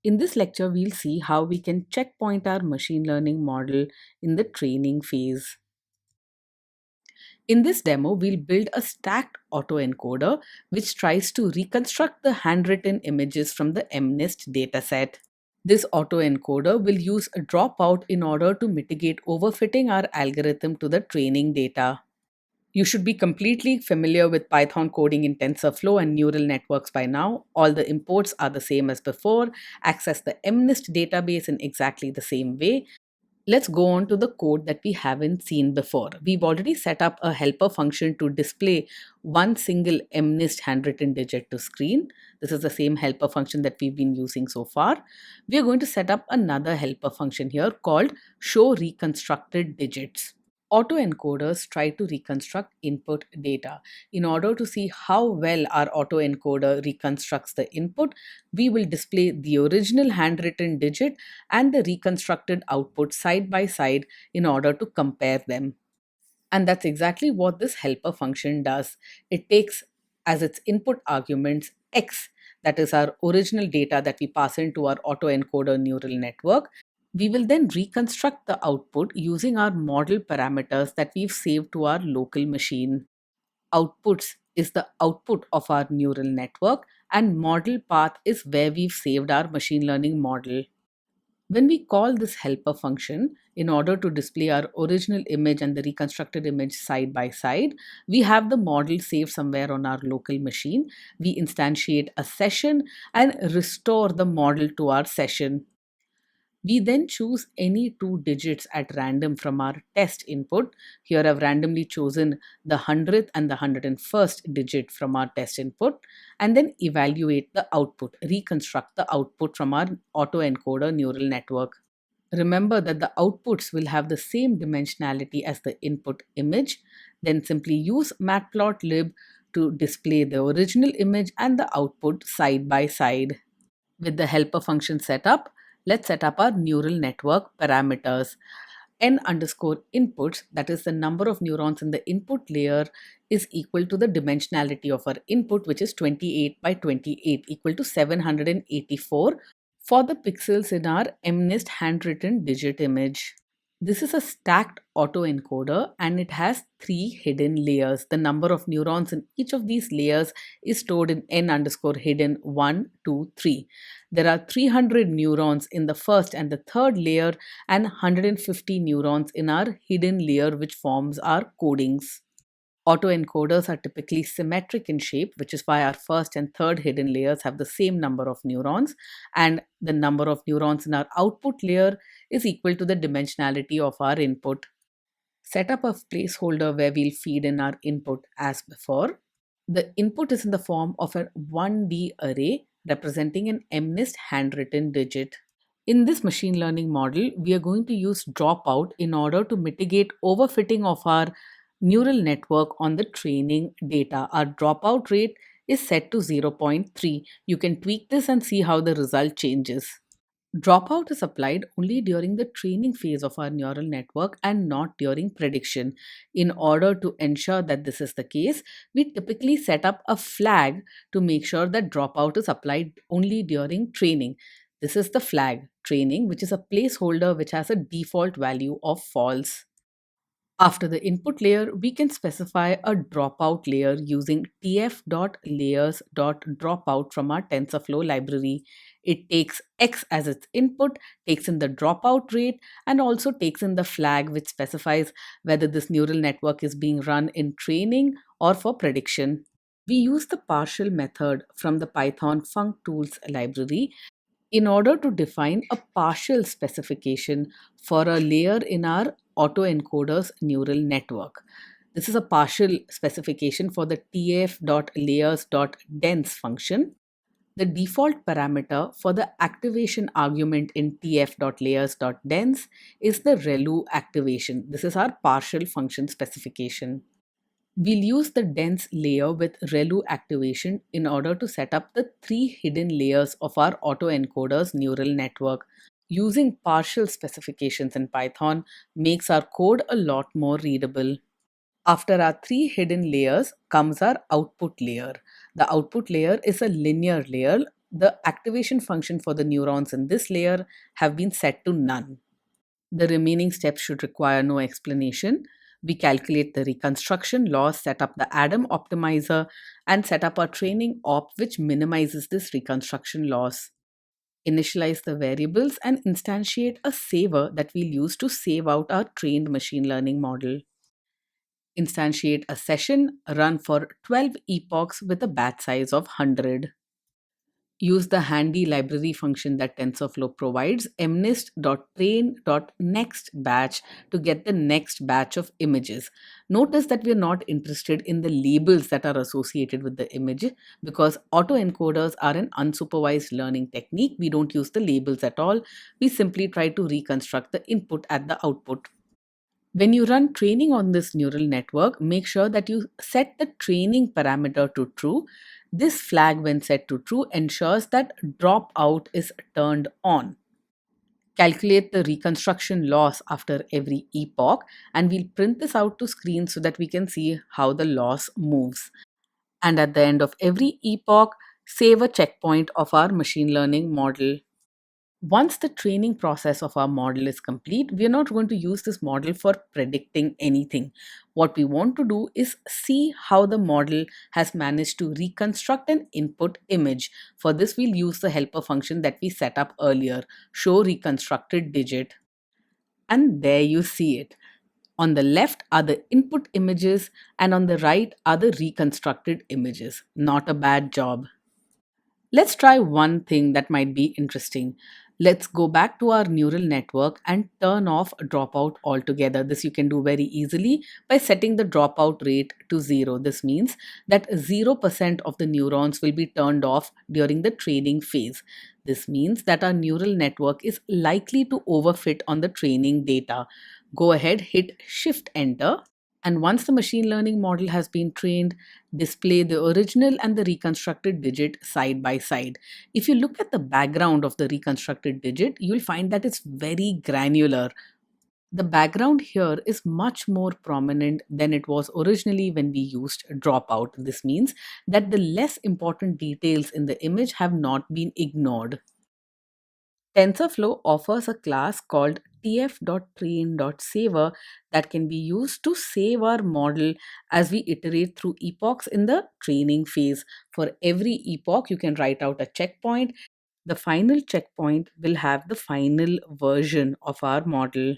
In this lecture, we'll see how we can checkpoint our machine learning model in the training phase. In this demo, we'll build a stacked autoencoder which tries to reconstruct the handwritten images from the MNIST dataset. This autoencoder will use a dropout in order to mitigate overfitting our algorithm to the training data. You should be completely familiar with Python coding in TensorFlow and neural networks by now. All the imports are the same as before. Access the MNIST database in exactly the same way. Let's go on to the code that we haven't seen before. We've already set up a helper function to display one single MNIST handwritten digit to screen. This is the same helper function that we've been using so far. We are going to set up another helper function here called show reconstructed digits. Autoencoders try to reconstruct input data. In order to see how well our autoencoder reconstructs the input, we will display the original handwritten digit and the reconstructed output side by side in order to compare them. And that's exactly what this helper function does. It takes as its input arguments x, that is our original data that we pass into our autoencoder neural network. We will then reconstruct the output using our model parameters that we've saved to our local machine. Outputs is the output of our neural network, and model path is where we've saved our machine learning model. When we call this helper function, in order to display our original image and the reconstructed image side by side, we have the model saved somewhere on our local machine. We instantiate a session and restore the model to our session. We then choose any two digits at random from our test input. Here I've randomly chosen the 100th and the 101st digit from our test input, and then evaluate the output, reconstruct the output from our autoencoder neural network. Remember that the outputs will have the same dimensionality as the input image. Then simply use matplotlib to display the original image and the output side by side. With the helper function set up, let's set up our neural network parameters. N underscore inputs, that is the number of neurons in the input layer, is equal to the dimensionality of our input, which is 28 by 28, equal to 784 for the pixels in our MNIST handwritten digit image. This is a stacked autoencoder and it has three hidden layers. The number of neurons in each of these layers is stored in n underscore hidden 1, 2, 3. There are 300 neurons in the first and the third layer and 150 neurons in our hidden layer, which forms our codings. Autoencoders are typically symmetric in shape, which is why our first and third hidden layers have the same number of neurons, and the number of neurons in our output layer is equal to the dimensionality of our input. Set up a placeholder where we'll feed in our input as before. The input is in the form of a 1D array representing an MNIST handwritten digit. In this machine learning model, we are going to use dropout in order to mitigate overfitting of our neural network on the training data. Our dropout rate is set to 0.3. You can tweak this and see how the result changes. Dropout is applied only during the training phase of our neural network and not during prediction. In order to ensure that this is the case, we typically set up a flag to make sure that dropout is applied only during training. This is the flag training, which is a placeholder which has a default value of false. After the input layer, we can specify a dropout layer using tf.layers.dropout from our TensorFlow library. It takes x as its input, takes in the dropout rate, and also takes in the flag which specifies whether this neural network is being run in training or for prediction. We use the partial method from the Python functools library in order to define a partial specification for a layer in our autoencoder's neural network. This is a partial specification for the tf.layers.dense function. The default parameter for the activation argument in tf.layers.dense is the ReLU activation. This is our partial function specification. We'll use the dense layer with ReLU activation in order to set up the three hidden layers of our autoencoder's neural network. Using partial specifications in Python makes our code a lot more readable. After our three hidden layers comes our output layer. The output layer is a linear layer The activation function for the neurons in this layer have been set to none. The remaining steps should require no explanation. We calculate the reconstruction loss, set up the Adam optimizer, and set up our training op, which minimizes this reconstruction loss. Initialize the variables and instantiate a saver that we'll use to save out our trained machine learning model. Instantiate a session, run for 12 epochs with a batch size of 100. Use the handy library function that TensorFlow provides, mnist.train.nextBatch, to get the next batch of images. Notice that we are not interested in the labels that are associated with the image because autoencoders are an unsupervised learning technique. We don't use the labels at all. We simply try to reconstruct the input at the output. When you run training on this neural network, make sure that you set the training parameter to true. This flag, when set to true, ensures that dropout is turned on. Calculate the reconstruction loss after every epoch, and we'll print this out to screen so that we can see how the loss moves. And at the end of every epoch, save a checkpoint of our machine learning model. Once the training process of our model is complete, we are not going to use this model for predicting anything. What we want to do is see how the model has managed to reconstruct an input image. For this, we'll use the helper function that we set up earlier, show reconstructed digit. And there you see it. On the left are the input images, and on the right are the reconstructed images. Not a bad job. Let's try one thing that might be interesting. Let's go back to our neural network and turn off dropout altogether. This you can do very easily by setting the dropout rate to 0. This means that 0% of the neurons will be turned off during the training phase. This means that our neural network is likely to overfit on the training data. Go ahead, hit Shift Enter, and once the machine learning model has been trained, display the original and the reconstructed digit side by side. If you look at the background of the reconstructed digit, you'll find that it's very granular. The background here is much more prominent than it was originally when we used dropout. This means that the less important details in the image have not been ignored. TensorFlow offers a class called tf.train.saver that can be used to save our model as we iterate through epochs in the training phase. For every epoch, you can write out a checkpoint. The final checkpoint will have the final version of our model.